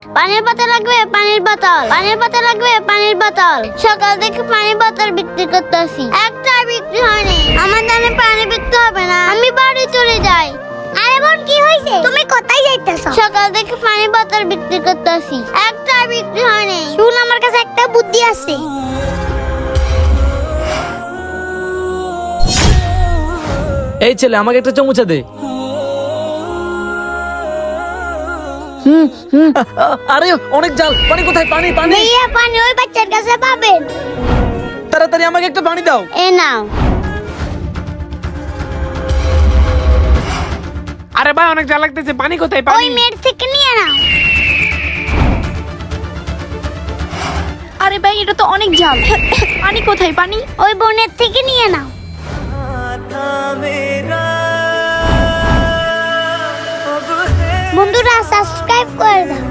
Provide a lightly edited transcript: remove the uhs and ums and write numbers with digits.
পানির বোতল লাগবে, পানির বোতল, পানির বোতল লাগবে, পানির বোতল। সকাল থেকে পানির বোতল বিক্রি করতেছি, একটা বিক্রি হয়নি। আমার দানে পানি বিক্রি হবে না, আমি বাড়ি চলে যাই। আরে বোন, কি হয়েছে? তুমি কোথায় যাইতেছো? সকাল থেকে পানির বোতল বিক্রি করতেছি, একটা বিক্রি হয়নি। শুন, আমার কাছে একটা বুদ্ধি আছে। এই ছেলে, আমাকে একটা চমুচা দে। আরে অনেক জাল। পানি কোথায়? পানি পানি ভাইয়া, পানি ওই বাচ্চার কাছে পাবেন। তাড়াতাড়ি আমাকে একটা পানি দাও। এ নাও। আরে ভাই, অনেক জাল লাগতেছে। পানি কোথায়? ওই পানি। মেয়ের থেকে নিয়ে নাও। আরে ভাই, এটা তো অনেক ঝাল। পানি কোথায়? পানি ওই বোনের থেকে নিয়ে নাও। বন্ধুরা, সাবস্ক্রাইব করে দাও।